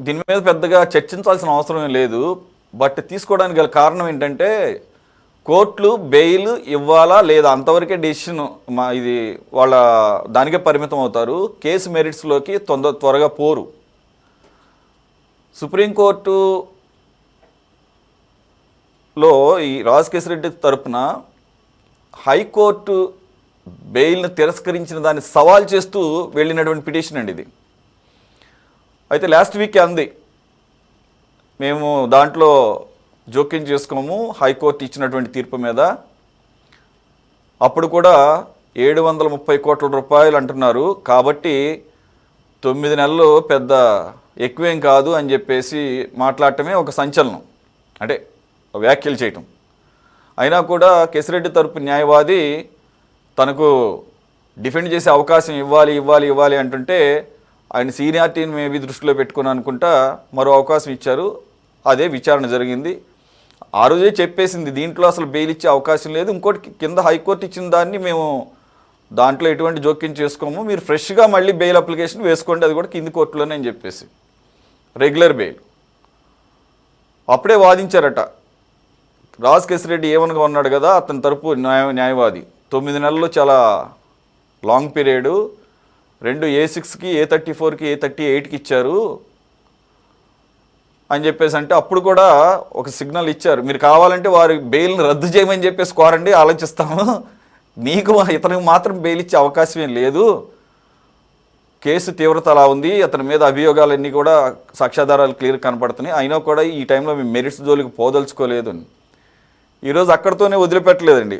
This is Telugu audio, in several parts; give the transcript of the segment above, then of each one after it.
దీని మీద పెద్దగా చర్చించాల్సిన అవసరం లేదు. బట్ తీసుకోవడానికి గల కారణం ఏంటంటే కోర్టులు బెయిల్ ఇవ్వాలా లేదా అంతవరకే డెసిషన్ ఇది వాళ్ళ దానికే పరిమితం అవుతారు. కేసు మెరిట్స్లోకి త్వరగా పోరు. సుప్రీంకోర్టులో ఈ రాజకేశ్వర రెడ్డి తరపున హైకోర్టు బెయిల్ను తిరస్కరించిన దాన్ని సవాల్ చేస్తూ వెళ్ళినటువంటి పిటిషన్ అండి ఇది. అయితే లాస్ట్ వీక్ అంది మేము దాంట్లో జోక్యం చేసుకోము హైకోర్టు ఇచ్చినటువంటి తీర్పు మీద. అప్పుడు కూడా 730 కోట్ల రూపాయలు అంటున్నారు కాబట్టి 9 నెలలు పెద్ద ఎక్కువేం కాదు అని చెప్పేసి మాట్లాడటమే ఒక సంచలనం, అంటే వ్యాఖ్యలు చేయటం. అయినా కూడా కేసిరెడ్డి తరపు న్యాయవాది తనకు డిఫెండ్ చేసే అవకాశం ఇవ్వాలి అంటుంటే ఆయన సీనియారిటీని మేబీ దృష్టిలో పెట్టుకుని అనుకుంటా మరో అవకాశం ఇచ్చారు. అదే విచారణ జరిగింది. ఆ రోజే చెప్పేసింది దీంట్లో అసలు బెయిల్ ఇచ్చే అవకాశం లేదు, ఇంకోటి కింద హైకోర్టు ఇచ్చిన దాన్ని మేము దాంట్లో ఎటువంటి జోక్యం చేసుకోము, మీరు ఫ్రెష్గా మళ్ళీ బెయిల్ అప్లికేషన్ వేసుకోండి, అది కూడా కింది కోర్టులోనే అని చెప్పేసి రెగ్యులర్ బెయిల్. అప్పుడే వాదించారట రాజకేశ్వర ఏమనగా ఉన్నాడు కదా అతని తరపు న్యాయవాది. 9 నెలలు చాలా లాంగ్ పీరియడ్, 2 A6కి A34కి A38కి ఇచ్చారు అని చెప్పేసి అంటే అప్పుడు కూడా ఒక సిగ్నల్ ఇచ్చారు, మీరు కావాలంటే వారి బెయిల్ని రద్దు చేయమని చెప్పేసి కోరండి, ఆలోచిస్తాము, నీకు ఇతనికి మాత్రం బెయిల్ ఇచ్చే అవకాశం ఏం లేదు, కేసు తీవ్రత అలా ఉంది, అతని మీద అభియోగాలన్నీ కూడా సాక్ష్యాధారాలు క్లియర్ కనపడుతున్నాయి, అయినా కూడా ఈ టైంలో మేము మెరిట్స్ జోలికి పోదలుచుకోలేదు అని. ఈరోజు అక్కడితోనే వదిలిపెట్టలేదండి,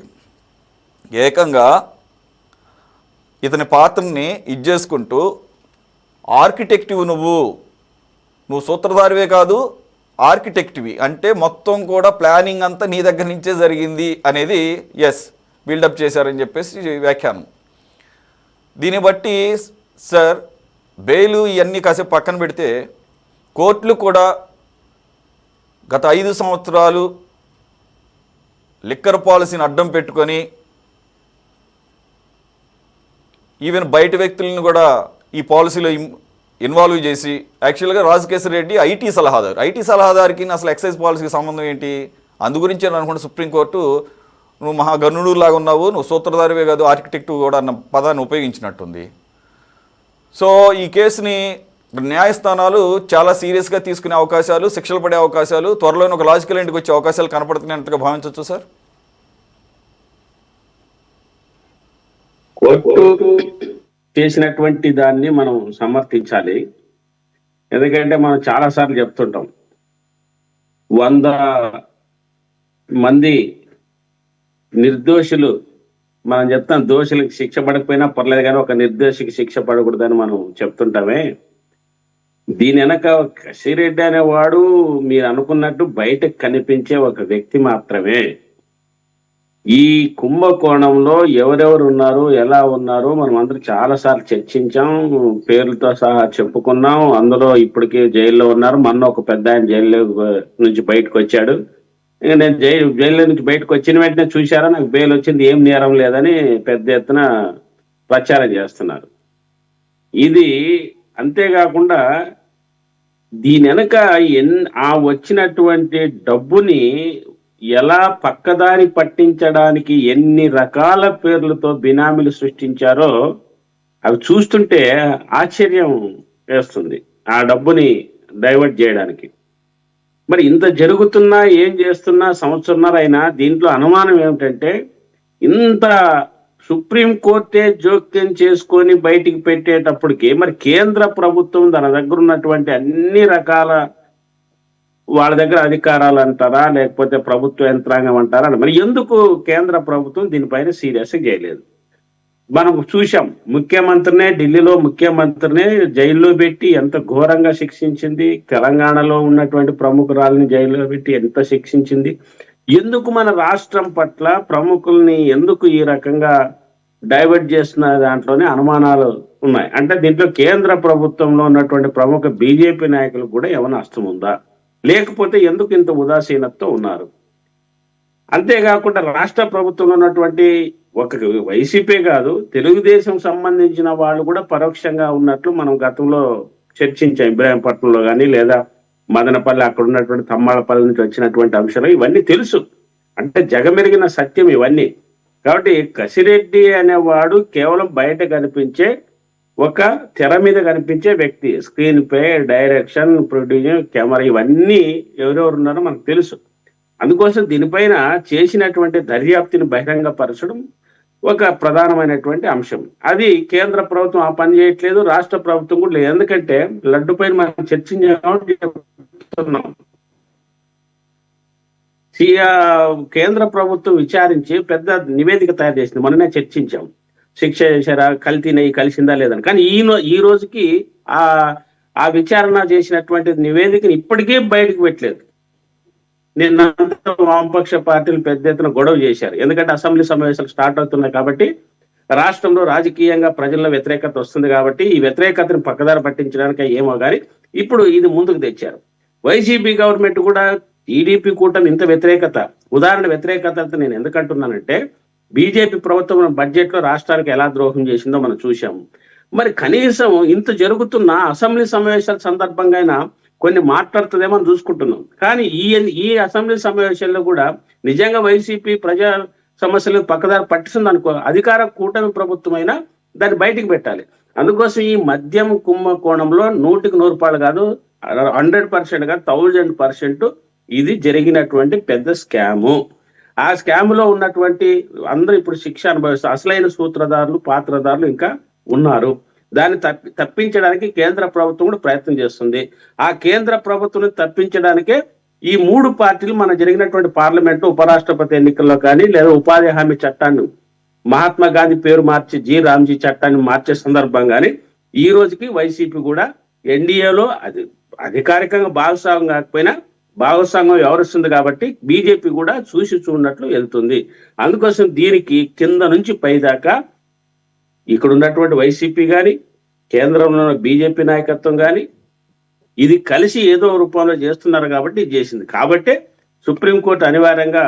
ఏకంగా ఇతని పాత్రని చేసుకుంటూ ఆర్కిటెక్టివ్ నువ్వు సూత్రధారివే కాదు ఆర్కిటెక్టివి, అంటే మొత్తం కూడా ప్లానింగ్ అంతా నీ దగ్గర నుంచే జరిగింది అనేది బిల్డప్ చేశారని చెప్పేసి వ్యాఖ్యానం. దీన్ని బట్టి సార్ బెయిలు ఇవన్నీ కాసేపు పక్కన పెడితే కోర్టులు కూడా గత 5 సంవత్సరాలు లిక్కర్ పాలసీని అడ్డం పెట్టుకొని ఈవెన్ బయట వ్యక్తులను కూడా ఈ పాలసీలో ఇన్వాల్వ్ చేసి, యాక్చువల్గా రాజకేశ్వర రెడ్డి ఐటీ సలహాదారుకి అసలు ఎక్సైజ్ పాలసీకి సంబంధం ఏంటి, అందు గురించి అని అనుకుంటే సుప్రీంకోర్టు నువ్వు మహాగణుడు లాగా ఉన్నావు, నువ్వు సూత్రధారివే కాదు ఆర్కిటెక్ట్ కూడా అన్న పదాన్ని ఉపయోగించినట్టుంది. సో ఈ కేసుని న్యాయస్థానాలు చాలా సీరియస్గా తీసుకునే అవకాశాలు, శిక్షలు పడే అవకాశాలు, త్వరలోనే ఒక లాజికల్ ఎండ్కి వచ్చే అవకాశాలు కనపడుతున్నట్టుగా భావించవచ్చు సార్. కోర్టు చేసినటువంటి దాన్ని మనం సమర్థించాలి. ఎందుకంటే మనం చాలాసార్లు చెప్తుంటాం, 100 మంది నిర్దోషులు మనం చెప్తాం, దోషులకు శిక్ష పడకపోయినా పర్లేదు కానీ ఒక నిర్దోషికి శిక్ష పడకూడదని మనం చెప్తుంటామే. దీని వెనక కసిరెడ్డి అనేవాడు మీరు అనుకున్నట్టు బయటకు కనిపించే ఒక వ్యక్తి మాత్రమే. ఈ కుంభకోణంలో ఎవరెవరు ఉన్నారు, ఎలా ఉన్నారు మనం అందరూ చాలా సార్లు చర్చించాం, పేర్లతో సహా చెప్పుకున్నాం. అందులో ఇప్పటికే జైల్లో ఉన్నారు. మొన్న ఒక పెద్ద ఆయన జైల్లో నుంచి బయటకు వచ్చాడు. ఇంకా నేను జైల్లో నుంచి బయటకు వచ్చిన వెంటనే చూశారా నాకు బెయిల్ వచ్చింది, ఏం నేరం లేదని పెద్ద ఎత్తున ప్రచారం చేస్తున్నారు. ఇది అంతేకాకుండా దీని వెనక ఆ వచ్చినటువంటి డబ్బుని ఎలా పక్కదారి పట్టించడానికి ఎన్ని రకాల పేర్లతో బినామీలు సృష్టించారో అవి చూస్తుంటే ఆశ్చర్యం వేస్తుంది. ఆ డబ్బుని డైవర్ట్ చేయడానికి మరి ఇంత జరుగుతున్నా ఏం చేస్తున్నా సంవత్సరంన్నర అయినా దీంట్లో అనుమానం ఏమిటంటే, ఇంత సుప్రీంకోర్టే జోక్యం చేసుకొని బయటికి పెట్టేటప్పటికి మరి కేంద్ర ప్రభుత్వం తన దగ్గర ఉన్నటువంటి అన్ని రకాల వాళ్ళ దగ్గర అధికారాలు అంటారా లేకపోతే ప్రభుత్వ యంత్రాంగం అంటారా, మరి ఎందుకు కేంద్ర ప్రభుత్వం దీనిపైన సీరియస్గా చేయలేదు? మనం చూసాం, ఢిల్లీలో ముఖ్యమంత్రినే జైల్లో పెట్టి ఎంత ఘోరంగా శిక్షించింది, తెలంగాణలో ఉన్నటువంటి ప్రముఖురాలని జైల్లో పెట్టి ఎంత శిక్షించింది. ఎందుకు మన రాష్ట్రం పట్ల ప్రముఖుల్ని ఎందుకు ఈ రకంగా డైవర్ట్ చేస్తున్న దాంట్లోనే అనుమానాలు ఉన్నాయి. అంటే దీంట్లో కేంద్ర ప్రభుత్వంలో ఉన్నటువంటి ప్రముఖ బీజేపీ నాయకులకు కూడా ఏమైనా అస్తం ఉందా, లేకపోతే ఎందుకు ఇంత ఉదాసీనతతో ఉన్నారు? అంతేకాకుండా రాష్ట్ర ప్రభుత్వంలో ఉన్నటువంటి ఒక వైసీపీ కాదు తెలుగుదేశం సంబంధించిన వాళ్ళు కూడా పరోక్షంగా ఉన్నట్లు మనం గతంలో చర్చించాం. ఇబ్రాహీంపట్నంలో కానీ లేదా మదనపల్లి అక్కడ ఉన్నటువంటి తమ్మాళపల్లి నుంచి వచ్చినటువంటి అంశాలు ఇవన్నీ తెలుసు. అంటే జగమెరిగిన సత్యం ఇవన్నీ. కాబట్టి కసిరెడ్డి అనేవాడు కేవలం బయట కనిపించే ఒక తెర మీద కనిపించే వ్యక్తి. Screen pay, direction, producing, camera ఇవన్నీ ఎవరెవరు ఉన్నారో మనకు తెలుసు. అందుకోసం దీనిపైన చేసినటువంటి దర్యాప్తుని బహిరంగపరచడం ఒక ప్రధానమైనటువంటి అంశం. అది కేంద్ర ప్రభుత్వం ఆ పని చేయట్లేదు, రాష్ట్ర ప్రభుత్వం కూడా లేదు. ఎందుకంటే లడ్డు పైన మనం చర్చించాం. కేంద్ర ప్రభుత్వం విచారించి పెద్ద నివేదిక తయారు చేసింది. మొన్ననే చర్చించాం. శిక్ష చేశారా, కల్తీ నెయ్యి కలిసిందా లేదని. కానీ ఈ రోజుకి ఆ ఆ విచారణ చేసినటువంటి నివేదికను ఇప్పటికే బయటకు పెట్టలేదు. నిన్న వామపక్ష పార్టీలు పెద్ద ఎత్తున గొడవ చేశారు. ఎందుకంటే అసెంబ్లీ సమావేశాలు స్టార్ట్ అవుతున్నాయి కాబట్టి, రాష్ట్రంలో రాజకీయంగా ప్రజల్లో వ్యతిరేకత వస్తుంది కాబట్టి ఈ వ్యతిరేకతను పక్కదారి పట్టించడానికి ఏమో కానీ ఇప్పుడు ఇది ముందుకు తెచ్చారు. వైసీపీ గవర్నమెంట్ కూడా టీడీపీ కూటమి ఇంత వ్యతిరేకత, ఉదాహరణ వ్యతిరేకత నేను ఎందుకంటున్నానంటే, బీజేపీ ప్రభుత్వం బడ్జెట్ లో రాష్ట్రానికి ఎలా ద్రోహం చేసిందో మనం చూసాము. మరి కనీసం ఇంత జరుగుతున్న అసెంబ్లీ సమావేశాల సందర్భంగా అయినా కొన్ని మాట్లాడుతుందేమో అని చూసుకుంటున్నాం. కానీ ఈ అసెంబ్లీ సమావేశాల్లో కూడా నిజంగా వైసీపీ ప్రజా సమస్యలను పక్కదారి పట్టిస్తుంది అనుకో, అధికార కూటమి ప్రభుత్వం అయినా దాన్ని బయటికి పెట్టాలి. అందుకోసం ఈ మద్యం కుంభకోణంలో 100% కాదు, 100% కాదు, 1000% ఇది జరిగినటువంటి పెద్ద స్కాము. ఆ స్కామ్ లో ఉన్నటువంటి అందరూ ఇప్పుడు శిక్ష అనుభవిస్తారు. అసలైన సూత్రధారులు, పాత్రధారులు ఇంకా ఉన్నారు. దాన్ని తప్పించడానికి కేంద్ర ప్రభుత్వం కూడా ప్రయత్నం చేస్తుంది. ఆ కేంద్ర ప్రభుత్వం తప్పించడానికే ఈ 3 పార్టీలు మన జరిగినటువంటి పార్లమెంటు, ఉపరాష్ట్రపతి ఎన్నికల్లో కానీ లేదా ఉపాధి హామీ చట్టాన్ని మహాత్మా గాంధీ పేరు మార్చి రామ్జీ చట్టాన్ని మార్చే సందర్భంగానే ఈ రోజుకి వైసీపీ కూడా ఎన్డీఏలో అది అధికారికంగా భాగస్వామ్యం కాకపోయినా భాగస్వామ్యం వ్యవహరిస్తుంది కాబట్టి బీజేపీ కూడా చూసి చూడనట్లు వెళ్తుంది. అందుకోసం దీనికి కింద నుంచి పైదాకా ఇక్కడ ఉన్నటువంటి వైసీపీ కానీ కేంద్రంలో ఉన్న బీజేపీ నాయకత్వం కానీ ఇది కలిసి ఏదో రూపంలో చేస్తున్నారు కాబట్టి ఇది చేసింది. కాబట్టే సుప్రీంకోర్టు అనివార్యంగా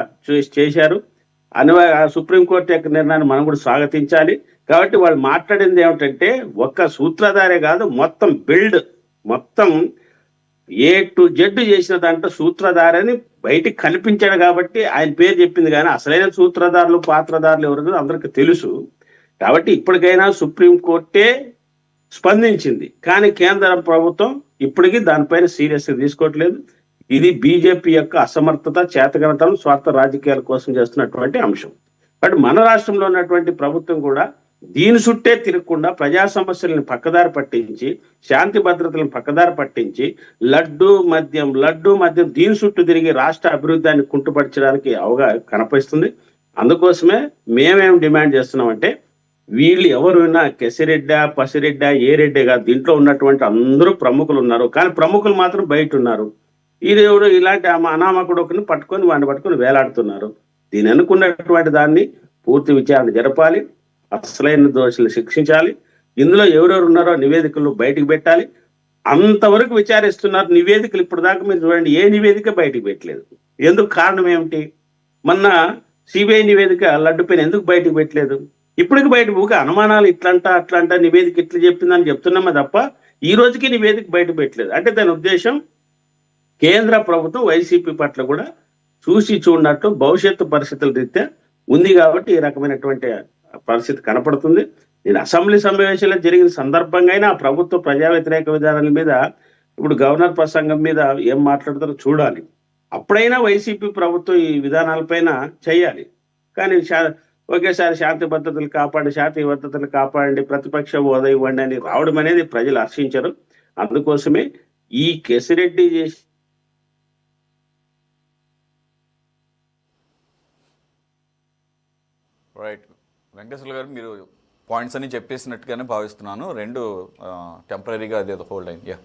చేశారు. సుప్రీంకోర్టు యొక్క నిర్ణయాన్ని మనం కూడా స్వాగతించాలి. కాబట్టి వాళ్ళు మాట్లాడింది ఏమిటంటే, ఒక్క సూత్రధారే కాదు, మొత్తం ఏ టు జెడ్ చేసిన దాంట్లో సూత్రధారని బయటికి కనిపించాడు కాబట్టి ఆయన పేరు చెప్పింది. కానీ అసలైన సూత్రధారులు, పాత్రధారులు ఎవరు అందరికీ తెలుసు. కాబట్టి ఇప్పటికైనా సుప్రీంకోర్టే స్పందించింది. కానీ కేంద్ర ప్రభుత్వం ఇప్పటికీ దానిపైన సీరియస్గా తీసుకోవట్లేదు. ఇది బీజేపీ యొక్క అసమర్థత, చేతగనతనం, స్వార్థ రాజకీయాల కోసం చేస్తున్నటువంటి అంశం. బట్ మన రాష్ట్రంలో ఉన్నటువంటి ప్రభుత్వం కూడా దీని చుట్టే తిరగకుండా ప్రజా సమస్యలను పక్కదారి పట్టించి, శాంతి భద్రతలను పక్కదారి పట్టించి, లడ్డు మద్యం దీని చుట్టూ తిరిగి రాష్ట్ర అభివృద్ధిని కుంటుపరచడానికి కనిపిస్తుంది. అందుకోసమే మేమేం డిమాండ్ చేస్తున్నామంటే, వీళ్ళు ఎవరున్నా కెసిరెడ్డా, పసిరెడ్డా, ఏ రెడ్డే కాదు, దీంట్లో ఉన్నటువంటి అందరూ ప్రముఖులు ఉన్నారు. కానీ ప్రముఖులు మాత్రం బయట ఉన్నారు. ఈరోజు ఇలాంటి అనామకుడు ఒకరిని వాడిని పట్టుకొని వేలాడుతున్నారు. దీని అనుకున్నటువంటి దాన్ని పూర్తి విచారణ జరపాలి, అసలైన దోషులు శిక్షించాలి. ఇందులో ఎవరెవరు ఉన్నారో నివేదికలు బయటికి పెట్టాలి. అంతవరకు విచారిస్తున్నారు. నివేదికలు ఇప్పుడు దాకా మీరు చూడండి, ఏ నివేదిక బయటికి పెట్టలేదు. ఎందుకు? కారణం ఏమిటి? మొన్న సిబిఐ నివేదిక లడ్డు పైన ఎందుకు బయటకు పెట్టలేదు? ఇప్పటికి బయట అనుమానాలు అట్లంట నివేదిక ఇట్లా చెప్పిందని చెప్తున్నామే తప్ప ఈ రోజుకి నివేదిక బయట పెట్టలేదు. అంటే దాని ఉద్దేశం కేంద్ర ప్రభుత్వం వైసీపీ పట్ల కూడా చూసి చూడనట్టు భవిష్యత్తు పరిస్థితుల రీత్యా ఉంది. కాబట్టి ఈ రకమైనటువంటి పరిస్థితి కనపడుతుంది. నేను అసెంబ్లీ సమావేశాల్లో జరిగిన సందర్భంగా అయినా ప్రభుత్వ ప్రజా వ్యతిరేక విధానాల మీద, ఇప్పుడు గవర్నర్ ప్రసంగం మీద ఏం మాట్లాడతారో చూడాలి. అప్పుడైనా వైసీపీ ప్రభుత్వం ఈ విధానాలపైన చేయాలి. కానీ ఒకేసారి శాంతి భద్రతలు కాపాడండి, ప్రతిపక్ష హోదా ఇవ్వండి అని రావడం అనేది ప్రజలు హర్షించరు. అందుకోసమే ఈ కెసిరెడ్డి చేసి రైట్. వెంకటేశ్వర గారు, మీరు పాయింట్స్ అన్ని చెప్పేసినట్టుగానే భావిస్తున్నాను. 2 టెంపరీగా అదేదో హోల్డ్ అయింది.